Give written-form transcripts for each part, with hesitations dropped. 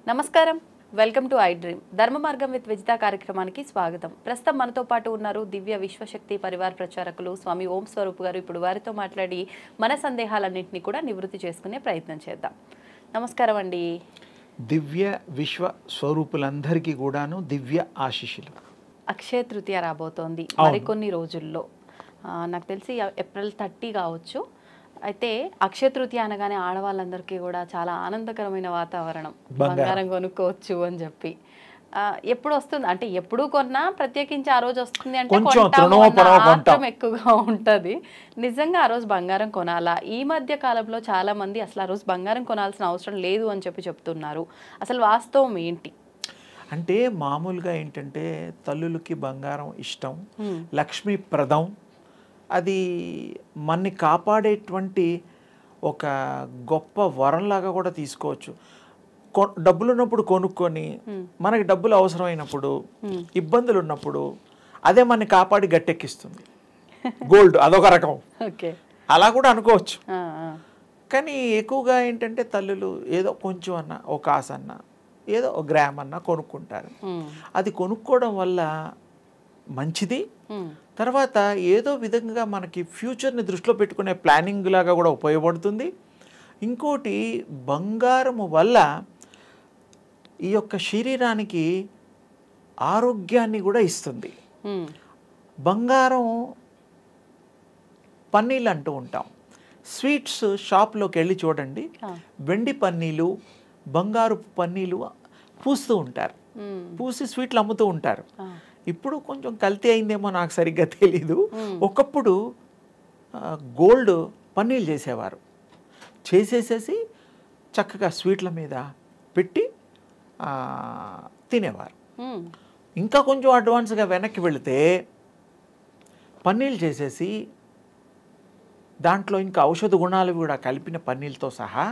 నమస్కారం, welcome to I dream. ధర్మ మార్గం విత్ విజిత కార్యక్రమానికి స్వాగతం. ప్రస్తుతం మనతో పాటు ఉన్నారు దివ్య విశ్వశక్తి పరివార్ ప్రచారకులు స్వామి ఓం స్వరూప్ గారు. ఇప్పుడు వారితో మాట్లాడి మన సందేహాలన్నింటినీ కూడా నివృత్తి చేసుకునే ప్రయత్నం చేద్దాం. నమస్కారం అండి. దివ్య విశ్వ స్వరూపులందరికీ కూడాను దివ్య ఆశీస్సులు. అక్షయ తృతీయ రాబోతోంది మరికొన్ని రోజుల్లో. నాకు తెలిసి ఏప్రిల్ 30 కావచ్చు. అయితే అక్షయ తృతీయ అనగానే ఆడవాళ్ళందరికీ కూడా చాలా ఆనందకరమైన వాతావరణం, బంగారం కొనుక్కోవచ్చు అని చెప్పి. ఎప్పుడు వస్తుంది అంటే ఎప్పుడు కొన్నా ప్రత్యేకించి ఆ రోజు వస్తుంది అంటే మాత్రం ఎక్కువగా ఉంటుంది. నిజంగా ఆ రోజు బంగారం కొనాలా? ఈ మధ్య కాలంలో చాలా మంది అసలు ఆ రోజు బంగారం కొనాల్సిన అవసరం లేదు అని చెప్తున్నారు. అసలు వాస్తవం ఏంటి? అంటే మామూలుగా ఏంటంటే తల్లులకి బంగారం ఇష్టం, లక్ష్మీప్రదం, అది మనని కాపాడేటువంటి ఒక గొప్ప వరంలాగా కూడా తీసుకోవచ్చు. డబ్బులు ఉన్నప్పుడు కొనుక్కొని మనకి డబ్బులు అవసరమైనప్పుడు ఇబ్బందులు ఉన్నప్పుడు అదే మనని కాపాడి గట్టెక్కిస్తుంది. గోల్డ్ అదొక రకం, అలా కూడా అనుకోవచ్చు. కానీ ఎక్కువగా ఏంటంటే తల్లులు ఏదో కొంచెం అన్నా, ఒక కాసు అన్నా, ఏదో ఒక గ్రామ్ అన్నా కొనుక్కుంటారు. అది కొనుక్కోవడం వల్ల మంచిది. తర్వాత ఏదో విధంగా మనకి ఫ్యూచర్ని దృష్టిలో పెట్టుకునే ప్లానింగ్ లాగా కూడా ఉపయోగపడుతుంది. ఇంకోటి, బంగారము వల్ల ఈ యొక్క శరీరానికి ఆరోగ్యాన్ని కూడా ఇస్తుంది. బంగారం పన్నీళ్ళు అంటూ ఉంటాం. స్వీట్స్ షాప్లోకి వెళ్ళి చూడండి, వెండి పన్నీలు, బంగారు పన్నీలు పూస్తూ ఉంటారు, పూసి స్వీట్లు అమ్ముతూ ఉంటారు. ఇప్పుడు కొంచెం కల్తీ అయిందేమో, నాకు సరిగ్గా తెలీదు. ఒకప్పుడు గోల్డ్ పన్నీళ్ళు చేసేవారు, చేసేసేసి చక్కగా స్వీట్ల మీద పెట్టి తినేవారు. ఇంకా కొంచెం అడ్వాన్స్గా వెనక్కి వెళితే పన్నీళ్ళు చేసేసి దాంట్లో ఇంకా ఔషధ గుణాలు కూడా కలిపిన పన్నీళ్ళతో సహా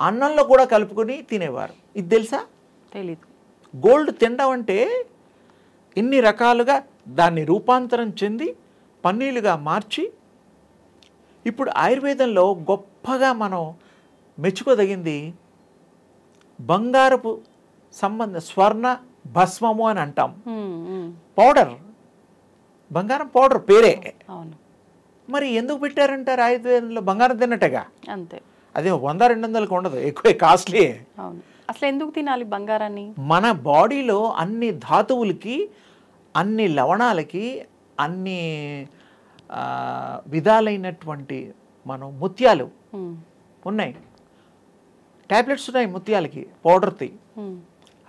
అన్నంలో కూడా కలుపుకొని తినేవారు. ఇది తెలుసా? తెలీదు. గోల్డ్ తినడం అంటే ఇన్ని రకాలుగా దాన్ని రూపాంతరం చెంది పన్నీలుగా మార్చి, ఇప్పుడు ఆయుర్వేదంలో గొప్పగా మనం మెచ్చుకోదగింది బంగారపు స్వర్ణ భస్మము అని అంటాం. పౌడర్, బంగారం పౌడర్ పేరే. మరి ఎందుకు పెట్టారంటారు ఆయుర్వేదంలో? బంగారం తిన్నట్టుగా అంతే. అదే 100-200కి ఉండదు, ఎక్కువ కాస్ట్లీ. అసలు ఎందుకు తినాలి బంగారాన్ని? మన బాడీలో అన్ని ధాతువులకి, అన్ని లవణాలకి, అన్ని విధాలైనటువంటి మనం ముత్యాలు ఉన్నాయి, ట్యాబ్లెట్స్ ఉన్నాయి ముత్యాలకి, పౌడర్తి.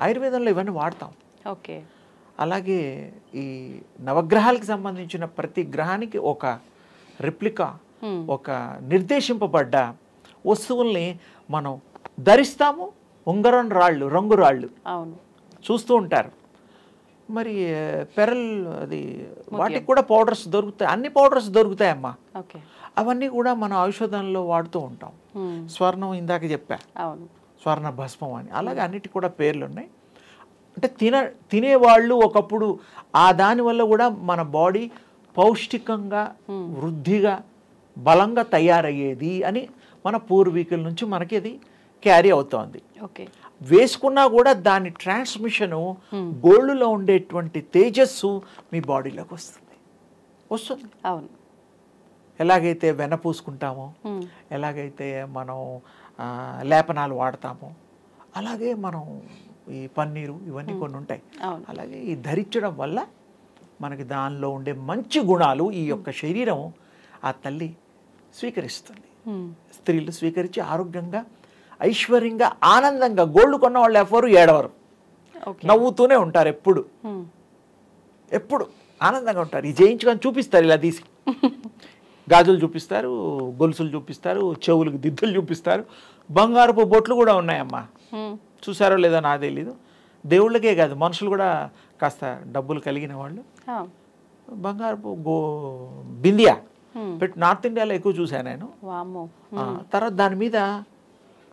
ఆయుర్వేదంలో ఇవన్నీ వాడతాం. ఓకే. అలాగే ఈ నవగ్రహాలకు సంబంధించిన ప్రతి గ్రహానికి ఒక రిప్లికా, ఒక నిర్దేశింపబడ్డ వస్తువుల్ని మనం ధరిస్తాము. ఉంగరం రాళ్ళు, రంగు రాళ్ళు చూస్తూ ఉంటారు. మరి పెరల్, అది వాటికి కూడా పౌడర్స్ దొరుకుతాయి, అన్ని పౌడర్స్ దొరుకుతాయమ్మా. అవన్నీ కూడా మన ఔషధంలో వాడుతూ ఉంటాం. స్వర్ణం ఇందాక చెప్పా, స్వర్ణ భస్మం అని. అలాగే అన్నిటికి కూడా పేర్లు ఉన్నాయి. అంటే తినేవాళ్ళు ఒకప్పుడు దానివల్ల కూడా మన బాడీ పౌష్టికంగా, వృద్ధిగా, బలంగా తయారయ్యేది అని మన పూర్వీకుల నుంచి మనకి అది క్యారీ అవుతోంది. వేసుకున్నా కూడా దాని ట్రాన్స్మిషను, గోల్డ్లో ఉండేటువంటి తేజస్సు మీ బాడీలోకి వస్తుంది. అవును. ఎలాగైతే వెన్న పూసుకుంటామో, ఎలాగైతే మనం లేపనాలు వాడతామో, అలాగే మనం ఈ పన్నీరు ఇవన్నీ కొన్ని ఉంటాయి. అలాగే ఈ ధరించడం వల్ల మనకి దానిలో ఉండే మంచి గుణాలు ఈ యొక్క శరీరం ఆ తల్లి స్వీకరిస్తుంది. స్త్రీలు స్వీకరించి ఆరోగ్యంగా, ఐశ్వర్యంగా, ఆనందంగా, గోల్డ్ కొన్న వాళ్ళు ఎవరు ఏడవరు, నవ్వుతూనే ఉంటారు. ఎప్పుడు ఆనందంగా ఉంటారు. ఈ చేయించుకొని చూపిస్తారు, ఇలా తీసి గాజులు చూపిస్తారు, గొలుసులు చూపిస్తారు, చెవులకు దిద్దులు చూపిస్తారు, బంగారపు బొట్లు కూడా ఉన్నాయమ్మా. చూసారో లేదో నాకు తెలీదు. దేవుళ్ళకే కాదు, మనుషులు కూడా కాస్త డబ్బులు కలిగిన వాళ్ళు బంగారపు బిందియా పెట్టి నార్త్ ఇండియాలో ఎక్కువ చూశాను నేను. తర్వాత దాని మీద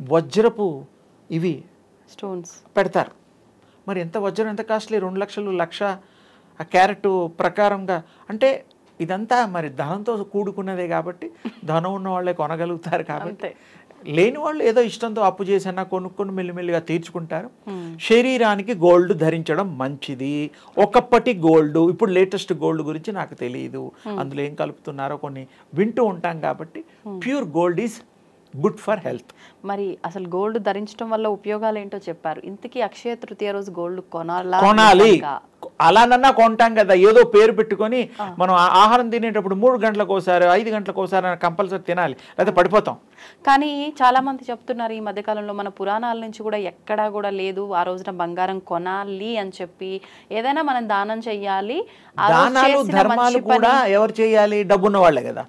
వజ్రపు ఇవి స్టోన్స్ పెడతారు. మరి ఎంత వజ్రం, ఎంత కాస్ట్లీ? 2 లక్షలు, 1,00,000 ఆ క్యారెట్ ప్రకారంగా. అంటే ఇదంతా మరి ధనంతో కూడుకున్నదే కాబట్టి ధనం ఉన్న వాళ్ళే కొనగలుగుతారు కాబట్టి అంతే. లేని వాళ్ళు ఏదో ఇష్టంతో అప్పు చేసన్నా కొనుక్కొని మెల్లిమెల్లిగా తీర్చుకుంటారు. శరీరానికి గోల్డ్ ధరించడం మంచిది. ఒకప్పటి గోల్డ్, ఇప్పుడు లేటెస్ట్ గోల్డ్ గురించి నాకు తెలియదు, అందులో ఏం కలుపుతున్నారో కొన్ని వింటూ ఉంటాం కాబట్టి pure gold is good for health. మరి అసలు గోల్డ్ ధరించడం వల్ల ఉపయోగాలు ఏంటో చెప్పారు. ఇంతకీ అక్షయ తృతీయ రోజు గోల్డ్ కొనాలి. నిజంగా? అలానన్నా కొంటాం కదా, ఏదో పేరు పెట్టుకొని. మనం ఆహారం తినేటప్పుడు 3 గంటలకు ఒకసారి 5 గంటలకు ఒకసారి కంపల్సరీ తినాలి, లేకపోతే పడిపోతాం. కానీ చాలా మంది చెప్తున్నారు ఈ మధ్యకాలంలో, మన పురాణాల నుంచి కూడా ఎక్కడా కూడా లేదు ఆ రోజున బంగారం కొనాలి అని చెప్పి. ఏదైనా మనం దానం చెయ్యాలి. ఆ రోజు దానాలు చేసిన ధర్మాలు మంచి కూడా పని- ఎవరు చేయాలి? డబ్బున్న వాళ్ళే కదా.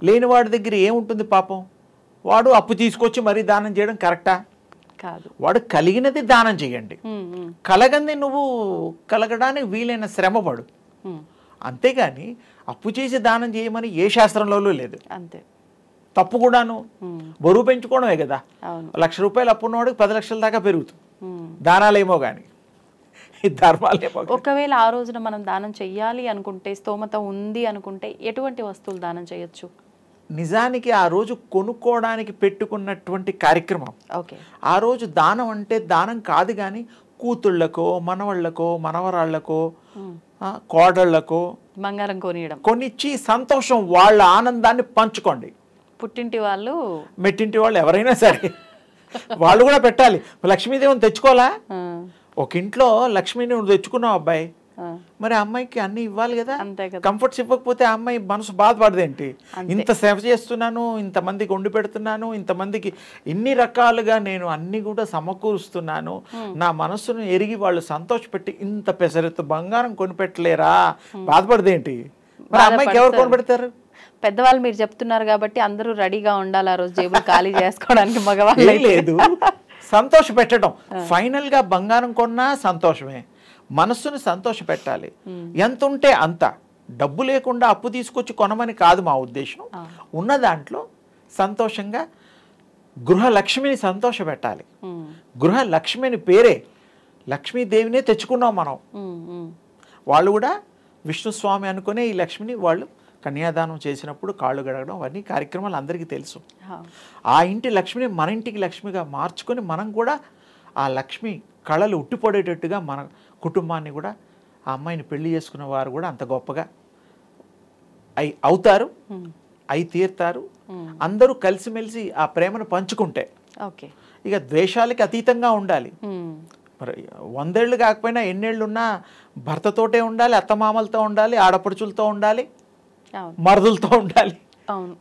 లేని వాడి దగ్గర ఏముంటుంది పాపం? వాడు అప్పు తీసుకొచ్చి మరీ దానం చేయడం కరెక్టా? కాదు. వాడు కలిగినది దానం చేయండి. కలగంది నువ్వు కలగడానికి వీలైన శ్రమపడు. అంతేగాని అప్పు చేసి దానం చేయమని ఏ శాస్త్రంలో లేదు. అంతే. తప్పు కూడాను. బరువు పెంచుకోవడమే కదా. అవును. ₹1,00,000 అప్పు ఉన్నవాడికి 10 లక్షల దాకా పెరుగుతుంది. దానాలేమో కానీ ధర్మాలేమో. ఒకవేళ ఆ రోజున మనం దానం చెయ్యాలి అనుకుంటే, స్తోమత ఉంది అనుకుంటే ఎటువంటి వస్తువులు దానం చేయొచ్చు? నిజానికి ఆ రోజు కొనుక్కోవడానికి పెట్టుకున్నటువంటి కార్యక్రమం. ఓకే. ఆ రోజు దానం అంటే దానం కాదు కానీ కూతుళ్ళకో మనవళ్ళకో మనవరాళ్లకో కోడళ్లకో బంగారం కొనియడం, కొనిచ్చి సంతోషం, వాళ్ళ ఆనందాన్ని పంచుకోండి. పుట్టింటి వాళ్ళు మెట్టింటి వాళ్ళు ఎవరైనా సరే వాళ్ళు కూడా పెట్టాలి. లక్ష్మీదేవిని తెచ్చుకోవాలా? ఒక ఇంట్లో లక్ష్మీని నువ్వు తెచ్చుకున్నావు అబ్బాయి, మరి అమ్మాయికి అన్ని ఇవ్వాలి కదా. కంఫర్ట్స్ ఇవ్వకపోతే ఆ అమ్మాయి మనసు బాధపడదేంటి? ఇంత సేవ చేస్తున్నాను, ఇంతమందికి వండి పెడుతున్నాను, ఇంతమందికి ఇన్ని రకాలుగా నేను అన్ని కూడా సమకూరుస్తున్నాను, నా మనస్సును ఎరిగి వాళ్ళు సంతోషపెట్టి ఇంత పెసరెత్తు బంగారం కొనిపెట్టలేరా, బాధపడదేంటి? మరి అమ్మాయికి ఎవరు కొనిపెడతారు? పెద్దవాళ్ళు మీరు చెప్తున్నారు కాబట్టి అందరూ రెడీగా ఉండాలి ఆ రోజు జేబులు ఖాళీ చేసుకోవడానికి. మగవాళ్ళు లేదు, సంతోష పెట్టడం. ఫైనల్ గా బంగారం కొన్నా సంతోషమే, మనస్సును సంతోష పెట్టాలి. ఎంత ఉంటే అంత, డబ్బు లేకుండా అప్పు తీసుకొచ్చి కొనమని కాదు మా ఉద్దేశం. ఉన్న దాంట్లో సంతోషంగా గృహలక్ష్మిని సంతోష పెట్టాలి. గృహలక్ష్మిని పేరే లక్ష్మీదేవినే తెచ్చుకున్నాం మనం. వాళ్ళు కూడా విష్ణుస్వామి అనుకునే ఈ లక్ష్మిని వాళ్ళు కన్యాదానం చేసినప్పుడు కాళ్ళు గడగడం అవన్నీ కార్యక్రమాలు అందరికీ తెలుసు. ఆ ఇంటి లక్ష్మిని మన ఇంటికి లక్ష్మిగా మార్చుకొని మనం కూడా ఆ లక్ష్మి కళలు ఉట్టిపడేటట్టుగా మన కుటుంబాన్ని కూడా, ఆ అమ్మాయిని పెళ్లి చేసుకున్న వారు కూడా అంత గొప్పగా అవుతారు, అయి తీరుతారు. అందరూ కలిసిమెలిసి ఆ ప్రేమను పంచుకుంటే. ఇక ద్వేషాలకి అతీతంగా ఉండాలి. మరి 100 ఏళ్ళు కాకపోయినా ఎన్నేళ్ళున్నా భర్తతోటే ఉండాలి, అత్తమామలతో ఉండాలి, ఆడపడుచులతో ఉండాలి, మరుదులతో ఉండాలి,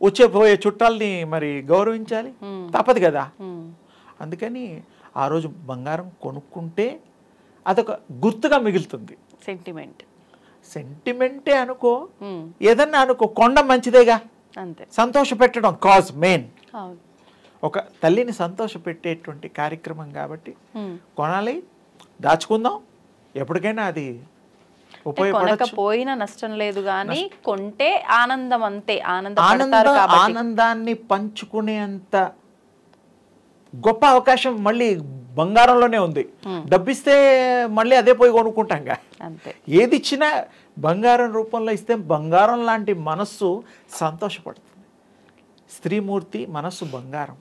వచ్చే పోయే చుట్టాలని మరి గౌరవించాలి, తప్పదు కదా. అందుకని ఆ రోజు బంగారం కొనుక్కుంటే అదొక గుర్తుగా మిగులుతుంది. సెంటిమెంటే అనుకో, ఏదన్నా అనుకో, కొండ మంచిదేగా. సంతోష పెట్టడం కాజ్ మెయిన్. ఒక తల్లిని సంతోష పెట్టేటువంటి కార్యక్రమం కాబట్టి కొనాలి, దాచుకుందాం, ఎప్పటికైనా అది ఉపయోగపడకపోయినా నష్టం లేదు, కానీ కొంటే ఆనందం అంతే. ఆనందాన్ని పంచుకునేంత గొప్ప అవకాశం మళ్ళీ బంగారంలోనే ఉంది. డబ్బిస్తే మళ్ళీ అదే పోయి కొనుక్కుంటాంగా. ఏది ఇచ్చినా బంగారం రూపంలో ఇస్తే బంగారం లాంటి మనస్సు సంతోషపడుతుంది. స్త్రీమూర్తి మనస్సు బంగారం.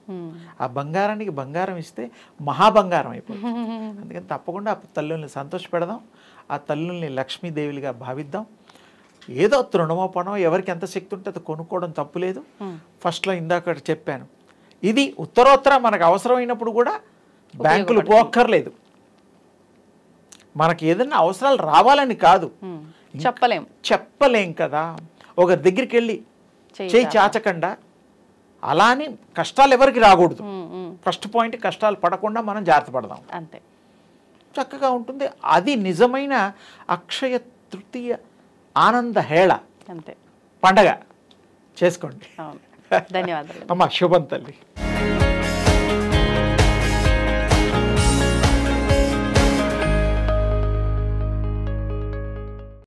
ఆ బంగారానికి బంగారం ఇస్తే మహాబంగారం అయిపోతుంది. అందుకని తప్పకుండా ఆ తల్లుల్ని సంతోషపెడదాం, ఆ తల్లుల్ని లక్ష్మీదేవిగా భావిద్దాం. ఏదో తృణమో పనో ఎవరికి ఎంత శక్తి ఉంటే అది కొనుక్కోవడం తప్పులేదు. ఫస్ట్లో ఇందాక చెప్పాను, ఇది ఉత్తరోత్తర మనకు అవసరమైనప్పుడు కూడా బ్యాంకులు పోక్కర్లేదు. మనకి ఏదైనా అవసరాలు రావాలని కాదు, చెప్పలేం కదా. ఒకరి దగ్గరికి వెళ్ళి చేయి చాచకుండా, అలా అని కష్టాలు ఎవరికి రాకూడదు. ఫస్ట్ పాయింట్, కష్టాలు పడకుండా మనం జాగ్రత్త పడదాం, అంతే చక్కగా ఉంటుంది. అది నిజమైన అక్షయ తృతీయ ఆనంద హేళ పండగ చేసుకోండి. ధన్యవాదాలు అమ్మ. శుభం తల్లి.